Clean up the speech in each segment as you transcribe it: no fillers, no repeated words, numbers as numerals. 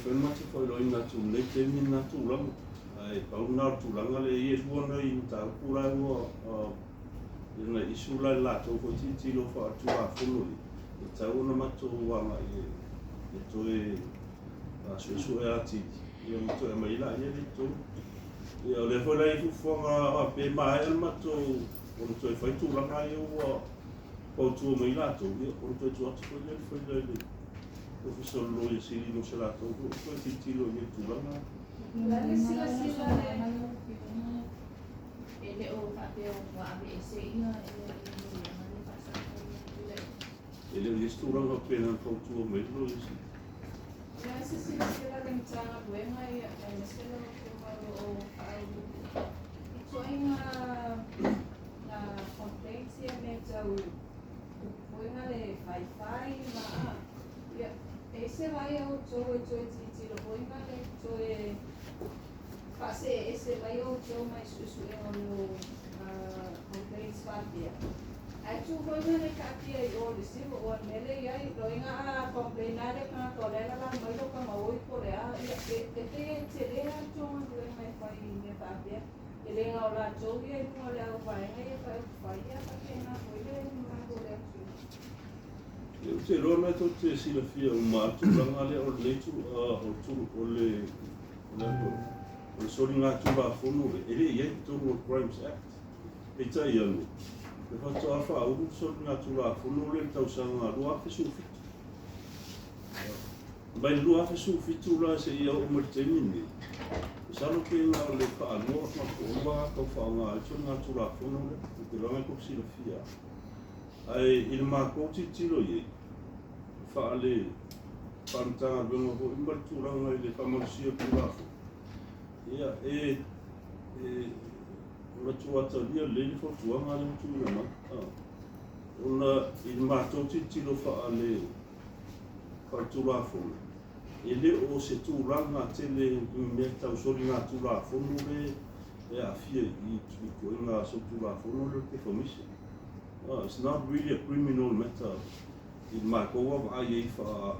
whenmati Feiloa'iga tu le te mina tu langa. Ai pauna tu langa le ie luana I ta pura ua ina isu lai lato ko titilo fa tu a funu I tau na mato wanga I toe su e ati ia mato e mai la ia li to ia o le foi lai fufonga pe mai al mato o toe fai tu langa ia ua o tu mai lato ia o toe tu atu foi lai professor Lulu sili no se lato ko titilo ia tu langa Lale sila ele o papel wa ABC ina ele listuranga pena ko tu mai lo isi ya sila rentanga buena ya sila o ai ito na complaints ya metau buena le fai ma ya ese vai o titilo buena le toe Pase ese vai o mais susu e ono complaints papia. Atu foi na kapia I o recibo o mele ai roinga complainare kana tolela la mai lo kama oi korea te tere atu ngwe mai fai ne papia. Ele nga ola jogi e mo le o vai ngai fai ya pakena foi le nga korea. Eu te rona to te sila fia o matu langa le o le tu o le o sori ngā tura whono ele I Total Crimes Act e tai anu e whata awha au sori ngā tura whono le tausanga rua whesu fitu mai rua whesu fitu la se ia o maritemini e sano ke ngā le whaanoa mako o mga kau whaonga e sori ngā tura whono le e te ranga ko sila fia ai il mako titilo ye wha le whantanga runga ho I marituranga I le whamarisia tura whono ia ona tuata lia le fo tuanga le tuanga ona I mato titilo fa ale fa tura fo ele o se turanga tele me tau sori nga tura fo le e a fia I ko nga so tura fo le te commission it's not really a criminal matter I mako wa ai fa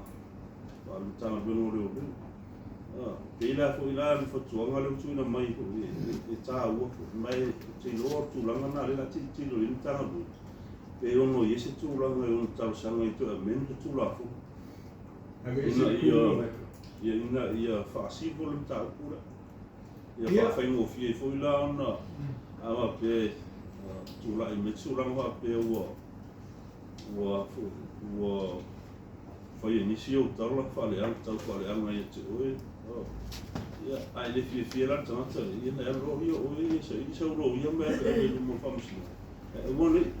lutanga beno le Pela fo ila le fotuanga le tuina mai ko e ta ua mai te lo tu langa na le ti lo in tanga bu pe ono yese tu langa on ta sanga I to amend tu la fo ia fa si vol ta pura ia fa mo fie fo ila ona ama pe tu la I me tu langa pe ua fa inicio ta la fa le al ta fa le al mai te oe ia ai le fie la tanta ia na ro io o se ro ia me le mo famsi e woni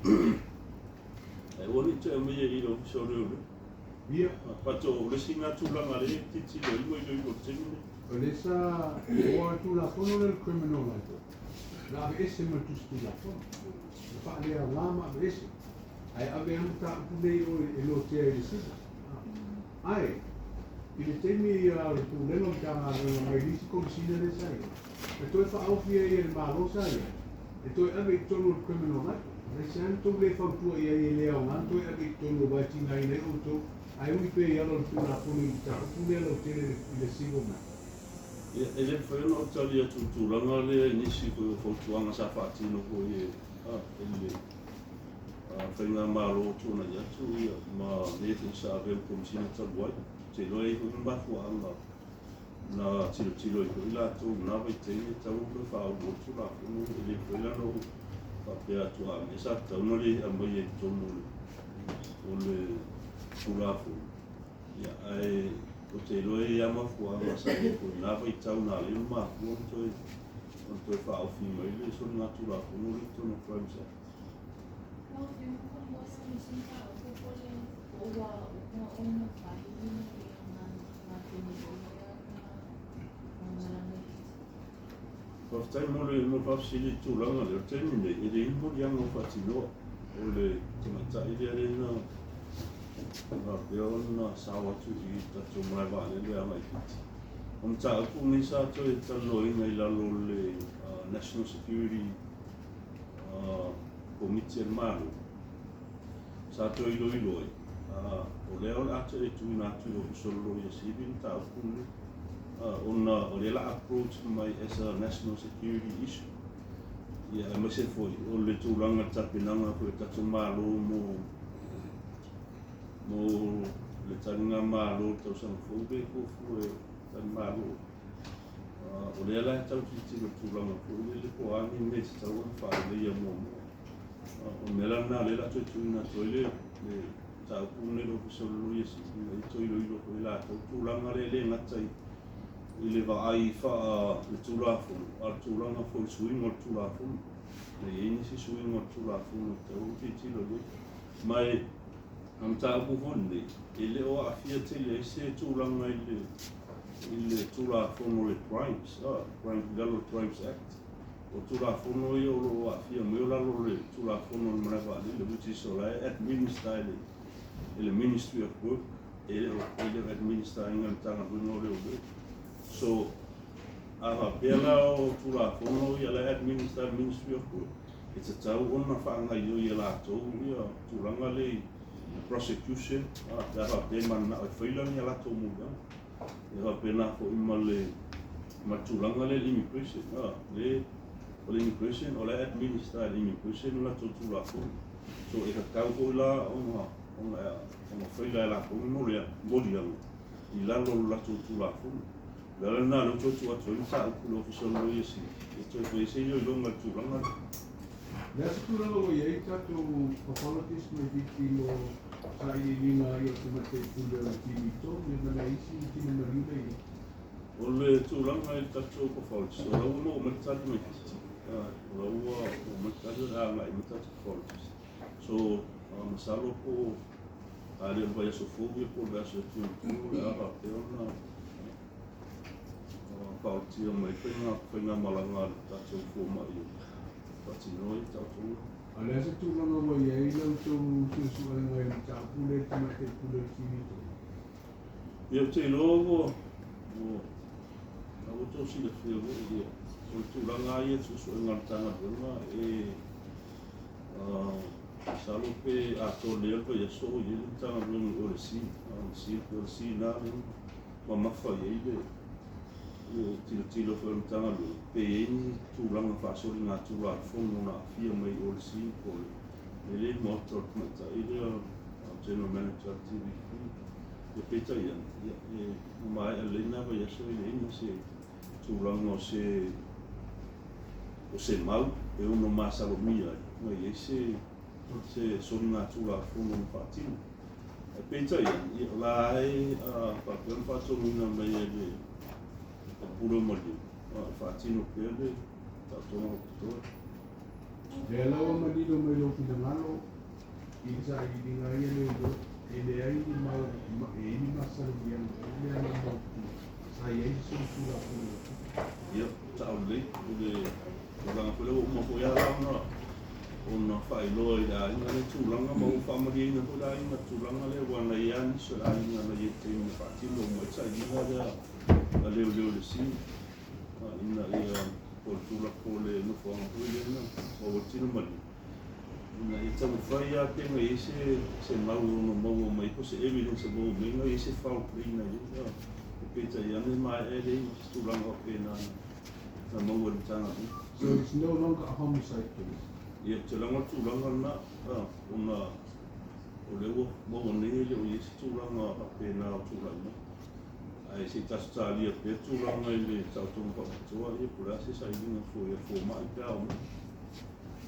te me ia I lo so ro ia pato le singa tu la mare ti lo io te le sa o tu la fono del criminal la esse ma tu sti la fono fa le lama esse ai ave anta pule o lo te ai sisa ai I le temi le pulelo tanga mai lisi Komesina le sai e toi fa au fia I le malo sai e toi ave tonu criminal act le santo le fa tu ia Leoleo nanto e ave tonu vai tinga I le auto ai ui pe ia lo tuna puni ta pulelo tele le sigo ma ia ele foi no talia tu langa le nisi ko tuanga sa fatino ko ele fa nga malo tu na ya tu ia ma le sa ave Komesina ta boy te loe ko mba fuanga na tilo ko ila tu na vai te tau ko fa o tu la no ele ko ila no pa pe tu a mesa tau no le ambai e tono o le tulafu ia ai o te loe ia ma fuanga sa ko na vai tau na le ma ko to fa o fi mai le so na tulafu no le tono fransa Portai mo fasili tu langa le termine e le mo yang mo fatino o le tomata ile le na peona sawa tu I ta tu mai va le mai on ta ku ni sa to e ta no I la lo le National Security Committee malo sa to ilo o leo la te tu na tu o solo e si bin ta ku o le la approach mai as a national security issue. Ia mai se foi o le tūranga tapinanga ko e tatu malo mo le taringa malo tau sang fube ko fu e tan malo. O le ala tau titi le tūranga ko le ko ani me se tau fa le ia mo. O mela na le la tui na toile le tau pune lo so lo ia si le toilo ilo ko la tau tūranga le ngatai I le vai fa le tulafu al tulanga fo swing o tulafu le ini si swing o tulafu te o titi lo mai am ta bu honde ele o afia te le se tulanga ile tulafu no le crimes crime galo crimes act o tulafu no yo lo afia me la lo le tulafu no mrava le buti so la administer le ministry of work ele administering am tanga no le so pela o tula fono ia la administer ministry of work it's a tau ona whaanga yo ia la tau ia tulanga le prosecution da pe man na Feiloa'iga ia la tau muga ia pe na fo ima le matulanga le immigration le o le immigration o la administer immigration la tau tula fono so e ka tau ko la ona Feiloa'iga la ko no le modia I la lo la tau tula fono Dala na lo tu atu sa ku lo so lo yesi. Esto foi se yo lo ngal tu langa. Le tu lo ye ta tu politics me ditilo sai lina yo te mate tu le tito me na isi ti me na ribe. O le tu langa il tato ko politics. O lo mo me ta me kiti. Lo o me ta da la me ta politics. So masalo ko ale vai so fogo por verso tu la pa na Pautia mai whenga malanga tātou ko mai pati noi tātou. Ale se tu langa mo ye ilo tu susuanga e ta pule te mate pule finito. Ia te logo o to si le fio ia. O tu langa ia susuanga tanga dona salo pe a to le ko ia so ia tanga dona o le si na ma mafa ia tilo foi tanga lo pe ni tu langa fa so na tu la fono na fia mai o si ko le motor mata ile general manager TV e peta ia mai alena vai so ile ni se tu langa o se mal e uno mais salomia mai esse so na tu la fono na patino e peta ia la pa per fa so na mai ele puro mali fatino pele tato to Leoleo marido me lo finalo isa idinga ile do ele ai di mal ele massa dia ele ana mo sai ai so sura ia tau le la pelo mo foi ala no Feiloa'iga ina le tulanga mo family ina ko la ina tulanga le wana yan so la ina le te mo fatino mo sai ina la Leoleo le si ina ia por tula pole no fo ina o tino mali ina ita mo fai a te me se mau no mau mai ko se evidence mo menga ese foul play na ia peta ia ne mai ele tulanga pena na mau le tanga so it's no longer a homicide case. Ia te langa tūlanga na ona o lewa mo nele o isi tūlanga a pēnā o tūlanga ai se tasutalia pe tūlanga I le tautonga whakatua ia pura se sailinga fo mai pēa o mo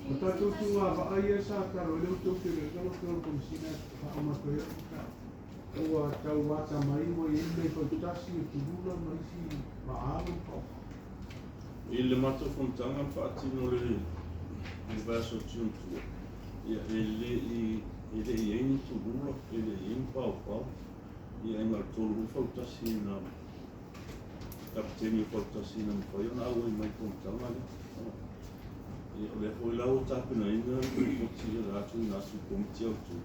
O tātou tunga whaai e sā karo leo tau te rekalo kero Komesina whaamakoea ua tau wata mai mo I mei whautasi e turula mai si maaru pau. I le mato fontanga whaatino le verso tuntua ia ele ini turula ele ini pau ia inga tolu fautasi na kapiteni fautasi na foi na o mai fontanga ia le foi lá o tapena ina o tio lá tu na su comitia tu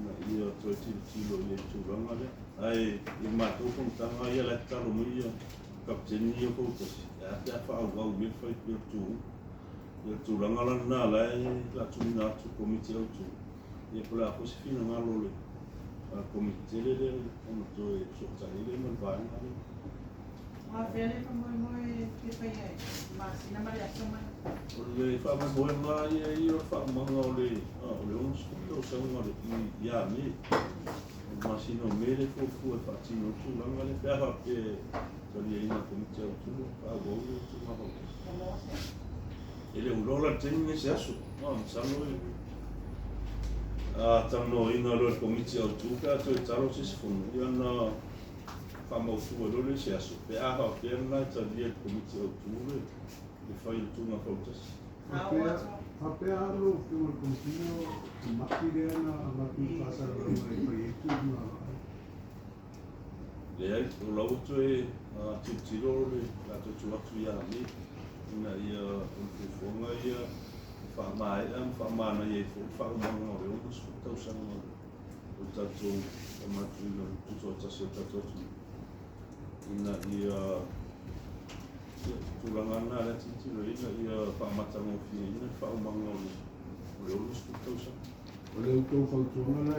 na ia to tilo ia turanga le ai I mato fontanga ia la talo ia kapiteni fautasi ia fa au me foi tu ia tūranga la nā lai la tūna atu komite au tū. Ia pula ako si whina ngā lole. Komite le ono tō e sotai le man vāenga le. Avele pa moi ke pai ai. Mas ina mari asoma. O le whaamamoenga i o whaamanga o le ons o saunga le ia me. O masino mere fofu e whaatino tūlanga le pēha pe tali e ina komite au tūlo, whaagou o tūmaha. Ele urola tēngi se aso, sano e. Tano ina lo komite au tūka to e taro se se fono. Ia na whaamautua lole se aso. Pe aha o pēna tali e komite au tūle. Le whai tunga kautasi. Whapea aro ki o Komesina o maki rea na maki whasara o mai pai e tu ma. Le ai, o lau to e titiro le ato tuatu ia me. Ina ia o fufonga ia whaamana ia i whaamanga o reo mas tausanga o tatou amatu ina tuto atasi o tatou atu. Ina ia tulangana le titiro ina ia whaamatanga o fia ina whaamanga o reo mas tausanga. O leo tō whautuanga